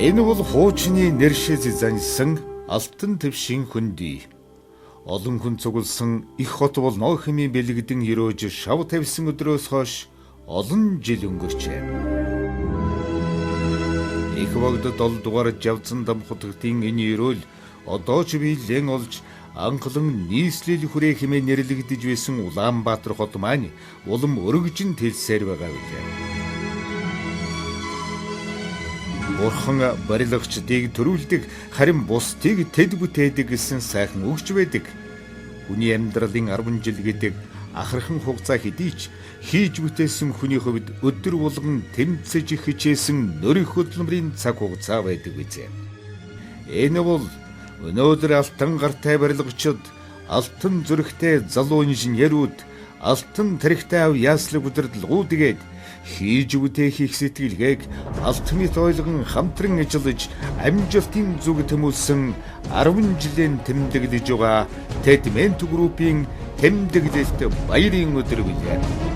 Энэ бол хуучны нэршил заньсан алтан твшин хөндөй. Олон хүн цугласан их хот бол Ноахимын бэлэгдэн өрөөж шав тавьсан өдрөөс хойш олон жил өнгөрчээ. Их багтад 7 дугаар жавцсан дамхутгтын энэ өрөөл одоо ч биелэн олж анхлан нийслэл хүрээ хэмээн нэрлэгдэж байсан Улаанбаатар хот маань улам өргөжин тэлсээр байгаа билээ. Бурхан барилгачдыг төрүүлдэг, харин бусдыг тэд бүтээдэг гэсэн сайхан үгч байдаг. Хүний амьдралын 10 жил гэдэг ахархан хугацаа хэдий ч хийж бүтээсэн хүний хувьд өдөр болгон тэмцэж хичээсэн нөрөх хөдөлмөрийн цаг хугацаа байдаг биз. Энэ бол өнөөдөр алтан гартай барилгачид, алтан зүрхтэй залуу инженерүүд, алтан тарихтай ав яслаг удирдлагуудгээд хийж бүтээх их сэтгэлгээг алтмит ойлгон хамтран ажиллаж амжилтын зүг төмөлсөн 10 жилийн тэмдэглэж байгаа Тэдмент группийн тэмдэглэлт баярын өдөр билээ.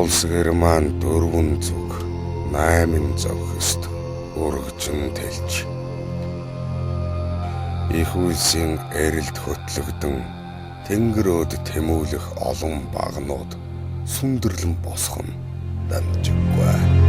Улс Герман 4 зүг 8 зогсост өргөжин тэлж их үйлсийн эрэлд хөтлөгдөн тэнгэрөөд тэмүүлэх олон багнууд сүндэрлэн босхон дамжиггүй.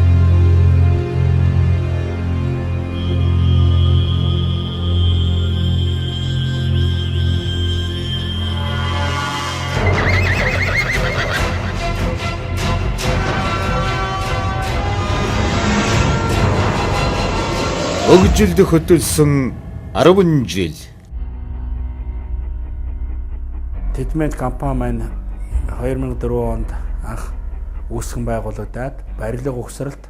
Өгжилд хөтөлсөн 10 жил. Тэдмент компани маань 2004 онд анх үүсгэн байгуулагдаад барилга угсралт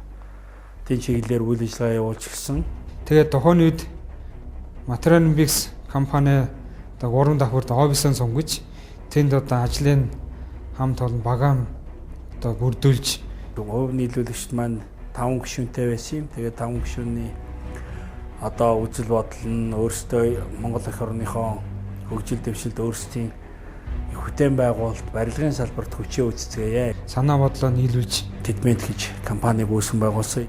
тэн чиглэлээр үйл ажиллагаа явуулж гисэн. Тэгээд тухайн үед Материалбикс компани одоо 3 давхурд офисын сонгож тэнд одоо ажлын хамт олон багаан одоо бүрдүүлж хувь нийлүүлэгчд маань 5 гишүүнтэй байсан юм. Тэгээд 5 гишүүний одоо үзэл бодол нь өөрсдөө Монгол эх орныхоо хөгжил дэвшилд өөрсдийн бүтээн байгуулалт барилгын салбарт хүчээ үүсгэе. Санаа бодлоо нийлүүлж Тэдмент гэж компаниг үүсгэн байгуулсан.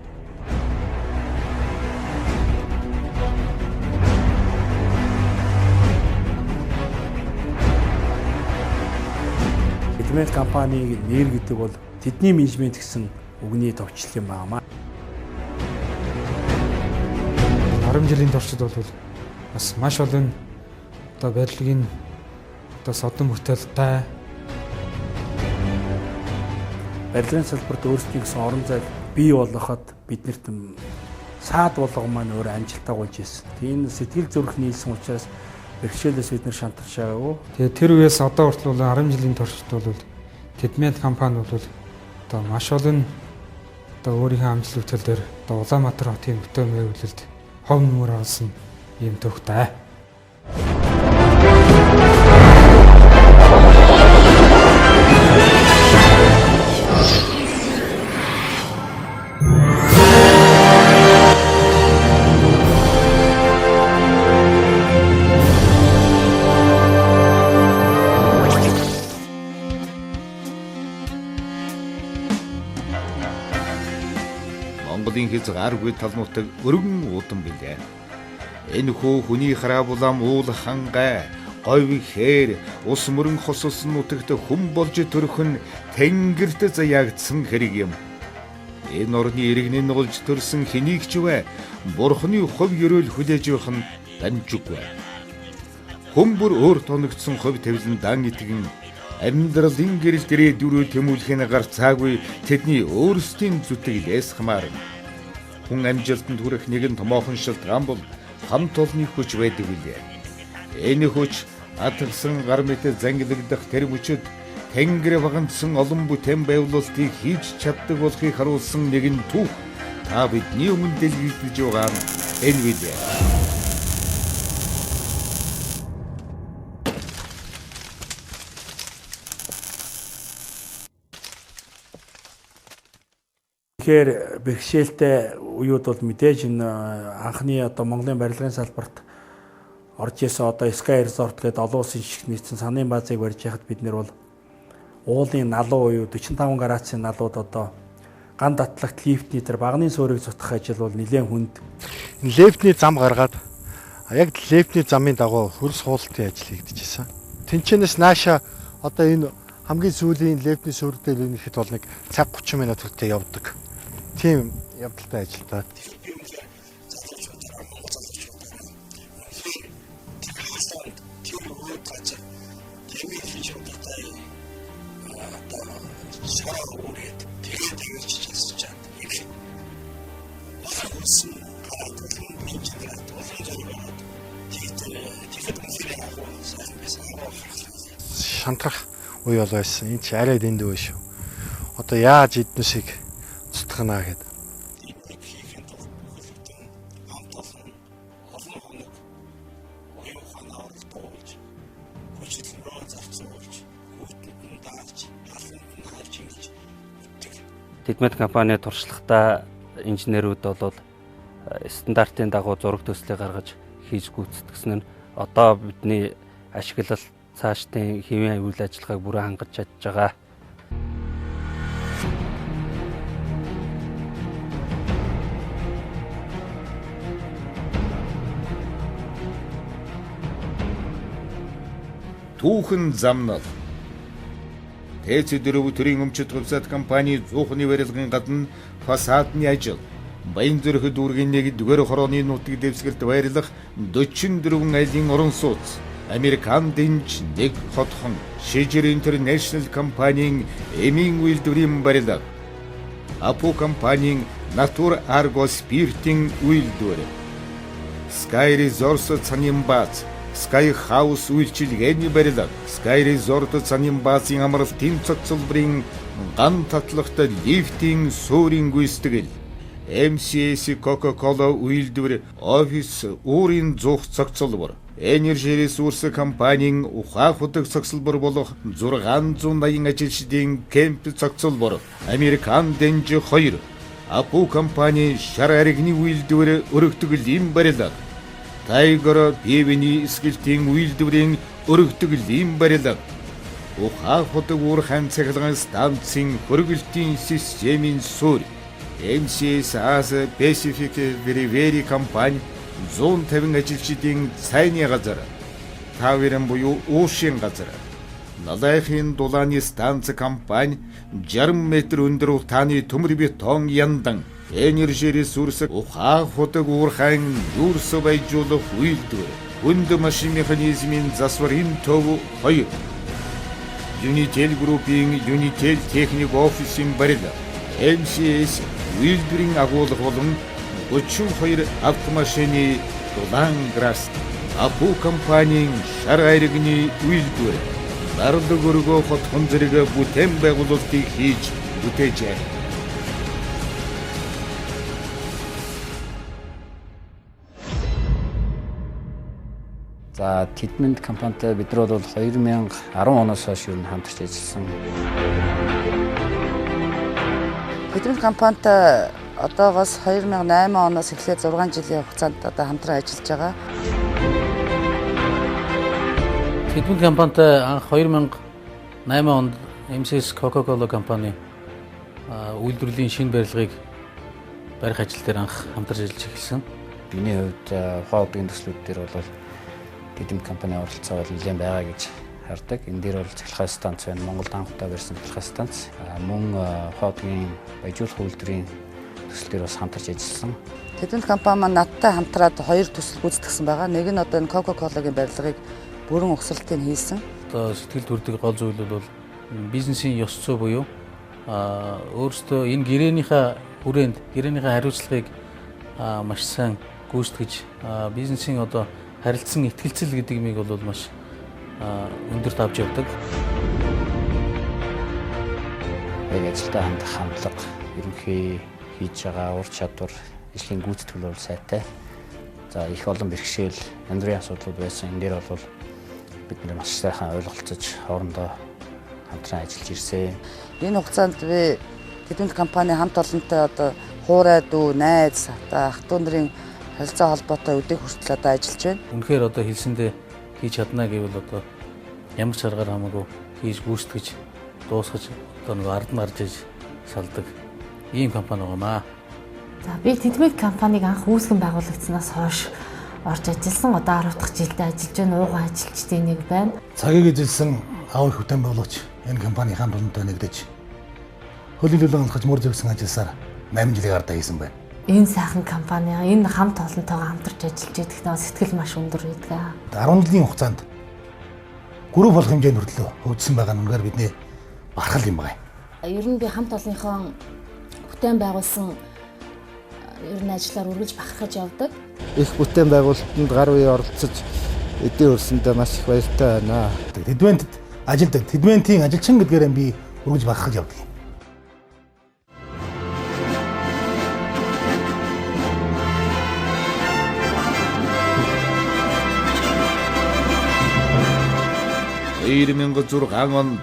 Тэдмент компаниг нэр гэдэг бол тэдний менежмент гэсэн үгний товчлол юм байна. 10 жилийн туршид бол бас маш олон одоо барилгын одоо содон бүтээлтэй барилгын салбарт өөрсдийн гэсэн орон зай бий болгоход биднэрт саад болгоо маань өөр амжилтаа болж ирсэн. Тийм сэтгэл зүрх нийлсэн учраас бэрхшээлээс бид нэр шантарч байгаагүй. Тэгээ тэр үеэс одоо хүртэл 10 жилийн туршид бол Тэдмент компани бол одоо маш олон одоо өөрийнхөө амжилт хөтөл дээр одоо Улаанбаатар хотын бүтээн байгуулалт хов нүүр олсон юм төгтэй. Монголын хязгааргүй талнуутаг өргөн уудан билээ. Энэ хөө хүний хараа булам уул хангай, говь хээр, ус мөрөн хосолсон нутагт хүн болж төрөх нь тэнгэрт заяагдсан хэрэг юм. Энэ орны иргэнийн нуулж төрсөн хэнийг ч вэ Бурхны хувь ёроол хүлээж явах нь дамжиггүй. Хөмбөр өөр тоногдсон хувь тавилан дан итгэн амьдралын гэрэл дээрээ дөрөв тэмүүлэхний гар цаагүй тэдний өөрсдийн зүтгэлээс хамаарна. Хүн амжилтанд хүрэх нэгэн томоохон шалтгаан бол хамт олонны хүч байдаг билээ. Энэ хүч атгсан гар мэт зангилагдах тэр хүчит Тэнгэр багандсан олон бүтээн байгуулалтыг хийж чаддаг болохыг харуулсан нэгэн түүх та бидний өмнө дэлгэрүүлж байгаа нь энэ билээ. Тэгэхээр бэрхшээлтэй үеуд бол мэдээж энэ анхны одоо Монголын барилгын салбарт орж исэн одоо Sky Resort гэдэг олон улсын жишг нийцсэн санын баазыг барьж яхад бид нэр бол уулын налуу уу 45 градусын налууд одоо ган татлагт лифтний тэр багны суурийг зутгах ажил бол нэлээд хүнд. Лифтний зам гаргаад яг лифтний замын дагуу хөрс хуултын ажил хийгдчихсэн. Тэнчэнэс нааша одоо энэ хамгийн сүүлийн лифтний суурь дээр нэхэд бол нэг цаг 30 минут хүртэл явдаг. Тийм явдалтай ажилтаа. Шантрах үе бол байсан. Энд ч арай дэндүү шүү. Одоо яаж эднүсийг цутгана гэдэг. Тэдмэд компани туршлагатай инженерүүд бол стандартын дагуу зураг төслийг гаргаж хийж гүйцэтгсэн нь одоо бидний ашиглалт цаашдын хэвийн үйл ажиллагааг бүрэн хангаж чадж байгаа. Түүхэн замнал. ТЭЦ-4 төрийн өмчит хувьсат компани 100-ны барилгын гадна фасадны ажил. Баян зүрх дүүргийн 1-р хорооны нутаг дэвсгэрт байрлах 44 айлын орон сууц. Американ дэнж нэг хотхон Шижир International компанийн эмийн үйлдвэрийн барилга. Апу компанийн Натур Арго спиртийн үйлдвэр. Sky Resort цанын бааз. Sky House үйлчилгээний барилга. Sky Resort цанын баазын амралтын цогцлбарын ган татлагтай лифтийн суурийн гүйцэтгэл. MCS Coca-Cola үйлдвэр офис өөрийн зуух цогцлбор. Energy Resource компанийн ухаах худаг цогцлбор болох 680 ажилчдын кемп цогцлбор. Американ дэнж 2. Апу компани шар аригны үйлдвэр өргөтгөлийн барилга. Tiger Beveny скилтийн үйлдвэрийн өргөтгөлийн барилга. Ухаах худаг уурхайн цахилгаан станцын хөргөлтийн системийн суурь. MCS Asia Pacific Brewery компани 150 ажилчдын цайны газар. Тавиран буюу уушийн газар. Налайхын дулааны станц компани 60 м өндөр утааны төмөр бетон яндан. Energy Resource ухаах худаг уурхайн юурс байжуулах үйлдвэр. Хүнд машин механизмын засварын төв 2. Unitel Group-ийн Unitel техник офисын барилга. MCS үйлдвэрийн агуулга болон 32 автомашины дулаан грас. Апу компанийн шар аригны үйлдвэр. Дарлаг өргөө хотхон зэрэг бүтээн байгуулалтыг хийж бүтээжээ. За Тэдмэд компанитай бид нар бол 2010 оноос хойш юу хамтарч ажилласан. Тэдмэд компанитай одоогоос 2008 оноос эхлээд 6 жилийн хугацаанд одоо хамтран ажиллаж байгаа. Тэдмэд компанитай анх 2008 онд MCS Coca-Cola компани үйлдвэрлэлийн шинэ барилгыг барих ажил дээр анх хамтарч ажиллаж эхэлсэн. Миний хувьд ухаан удгийн төслүүд дээр бол Тэдмэд компани оролцоо бол нэлээд байгаа гэж хардаг. Энэ дээр бол цахилгаан станц байна. Монголд анхудаа барьсан цахилгаан станц. Мөн ухаан удгийн баяжуулах үйлдвэрийн төсөл дээр бас хамтарч ажилласан. Тэдмэд компани маань надтай хамтраад 2 төсөл гүйцэтгсэн байгаа. Нэг нь одоо энэ Coca-Cola-гийн барилгыг бүрэн угсралтыг хийсэн. Одоо сэтгэл төрдөг гол зүйл бол бизнесийн ёс зүй буюу өөрөөсөө энэ гэрээнийхээ хүрээнд гэрээнийхээ хариуцлагыг маш сайн гүйцэтгэж бизнесийн одоо харилцсан ихтгэлцэл гэдэг юмыг бол маш өндөрт авч явдаг. Яг ажилдаа хандах хандлага, ерөнхий хийж байгаа ур чадвар, ажлын гүйцэтгэл бол сайтай. За их олон бэрхшээл, янз бүрийн асуудлууд байсан. Энэ дээр бол бид нэр маш сайхан ойлголцож хоорондоо хамтран ажиллаж ирсэн. Энэ хугацаанд би тэдний компани хамт олонтой одоо хуурай дүү, найз, ах トゥ нарын харилцаа холбоотой өдөө хүртэл одоо ажиллаж байна. Үнэхээр одоо хэлсэндээ хийж чадна гэвэл одоо ямар ч аргаар хамаагүй хийж гүйцэтгэж дуусгаж одоо нэг ард нь гарч иж салдаг ийм компани байгаамаа. За би Тэдмэд компаниг анх үүсгэн байгуулагдсанаас хойш орж ажилласан. Одоо 10 дахь жилдээ ажиллаж байна. Ууган ажилчдын нэг байна. Цагийг эзэлсэн аав их хөтөн болооч энэ компани хамт олонтой нэгдэж хөлөөлөлөн олгож мөр зөвсөн ажилласаар 8 жилийн ардаа хийсэн байна. Энэ сайхан компани энэ хамт олонтойгоо хамтарч ажиллаж идэх сэтгэл маш өндөр байдаг. 10 жилийн хугацаанд групп болох хэмжээнд хүртэл хөгжсөн байгаа нь үнээр бидний бахархал юм байна. Ер нь би хамт олонныхон бүтээн байгуулсан ер нь ажлаар үргэлж бахархаж явдаг. Их бүтээн байгуулалтанд гар үе оролцож эдийн өрсөндөө маш их баяртай байна. Тэдмэнтэд ажилдаг, тэдмэнтийн ажилчин гэдгээрээ би үргэлж бахархаж явдаг. $2006 онд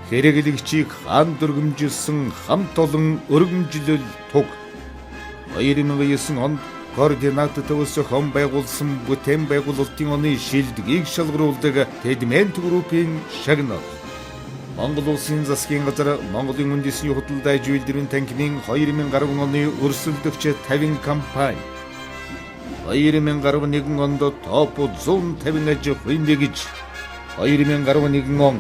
хэрэглэгчийг хаан дүргэмжилсэн хамт олон өргөмжлөл туг 2009 онд координатор төвөссөн байгуулсан бүтээн байгуулалтын оны шилдгийг шалгаруулдаг Тэдмэд группийн шагнал. Монгол Улсын засгийн газар Монголын үндэсний худалдаа аж үйлдвэрийн танхимын 2010 оны өрсөлдөгч 50 компани 2011 онд топ 150 аж ахуйн нэгж 2011 он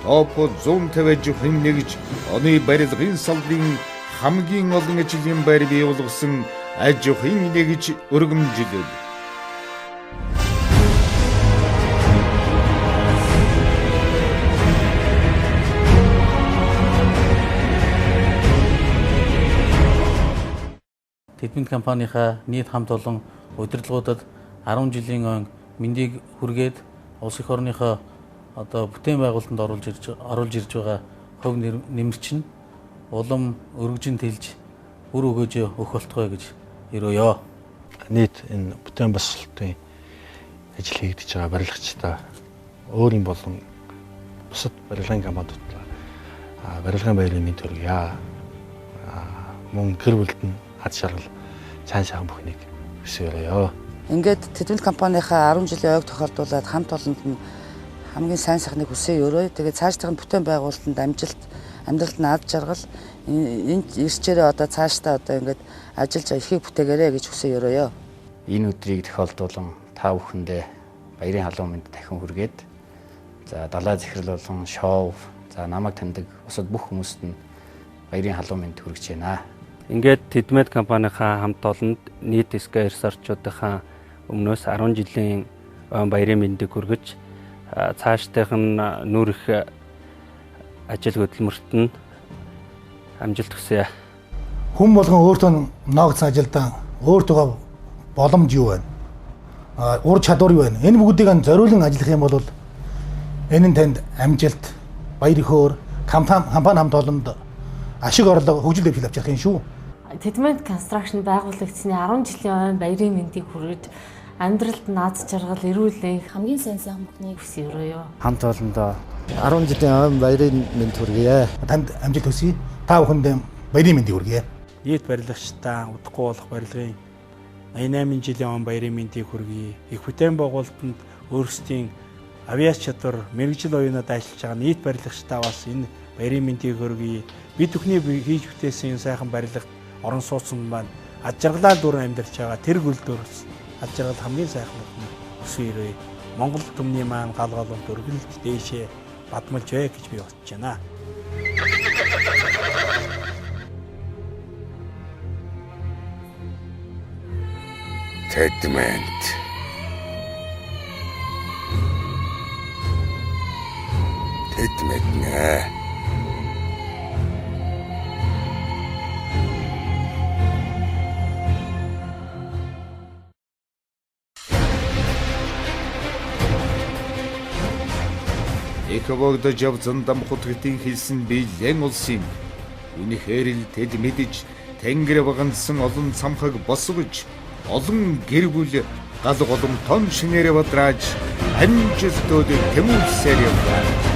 топ 150 аж ахуйн нэгж оны барилгын салбарын хамгийн олон ажлын байр бий болгосон аж ахуйн нэгж өргөмжилөв. Тэдмэд компанийнхаа нийт хамт олон удирдлагуудад 10 жилийн он мэндийг хүргээд улс их орныхоо одоо бүтээн байгуулалтанд оруулж ирж байгаа хөв нэмэрч нь улам өргөжин тэлж бүр өгөөж өгөх болтгой гэж ерөөё. Нийт энэ бүтээн байгуулалтын ажил хийгдэж байгаа барилгачдаа өөрийн болон бусад барилгын компаниудаа барилгын баярын мэнд төргийа. Мөн гэр бүлд нь ад шаргал цаан шахан бүхнийг хүсээрээ. Ингээд Тэдмэд компанийнхаа 10 жилийн ойг тохиолдуулаад хамт олонд нь хамгийн сайн сайхныг хүсээ өрөө. Тэгээд цаашдын бүтээн байгуулалтанд амжилт, амьдралд нь ад жаргал энэ ирчээрээ одоо цаашдаа одоо ингээд ажиллаж эрхийг бүтээгээрэй гэж хүсээ өрөөё. Энэ өдрийг тохиолдуулан та бүхэндээ баярын халуун мэнд дахин хүргээд за далай захирал болон шоу за намайг таньдаг бусад бүх хүмүүст нь баярын халуун мэнд хүргэж байна. Ингээд Тэдмэд компанийнхаа хамт олонд нийт эсгээ эрсарчуудынхаа өмнөөс 10 жилийн баярын мэндийг хүргэж цаашдынх нь нүүр их ажил хөдөлмөрт нь амжилт хүсье. Хүн болгон өөртөө ноогдсон ажилдаа өөртөө боломж юу байна? Ур чадвар юу байна? Энэ бүгдийг зориулан ажиллах юм бол энэ нь танд амжилт, баяр хөөр, компани хамт олонд ашиг орлого хөгжил дэвшил авч явах юм шүү. Тэдмэд констракшн байгуулагдсны 10 жилийн баярын мэндийг хүргэж амьдралд наад жаргал эрүүл хамгийн сайн сайхан бүхнийг хүсье өрөөё. Хамт олондоо 10 жилийн баярын мэнд хүргье. Танд амжилт хүсье. Та бүхэнд баярын мэндийг хүргье. Нийт барилгачдаа удахгүй болох барилгын 88 жилийн баярын мэндийг хүргэе. Их бүтээн байгуулалтанд өөрсдийн авиац чадвар, мэрэгжил оюунад ажиллаж байгаа нийт барилгачдаа бас энэ баярын мэндийг хүргэе. Бид бүхний хийж бүтээсэн энэ сайхан барилгад орон сууцсан маань ад жаргалаар дүүрэн амьдарч байгаа тэр гүйлдөрс ад жаргал хамгийн сайхан өсөй ирээ. Монгол түмний маань гал галуун дөргөлж дээшээ бадмалж бай гэж би бодож байна. Тэдмэд мэднэ. Их богдож явзан дамхут гэтийн хэлсэн биелэн улсын үнэхээр л тэд мэдж тэнгэр багансан олон цамхаг босгож олон гэр бүл гал голом том шинээрэ бодрааж амжилтууд тэмүүлсээр явлаа.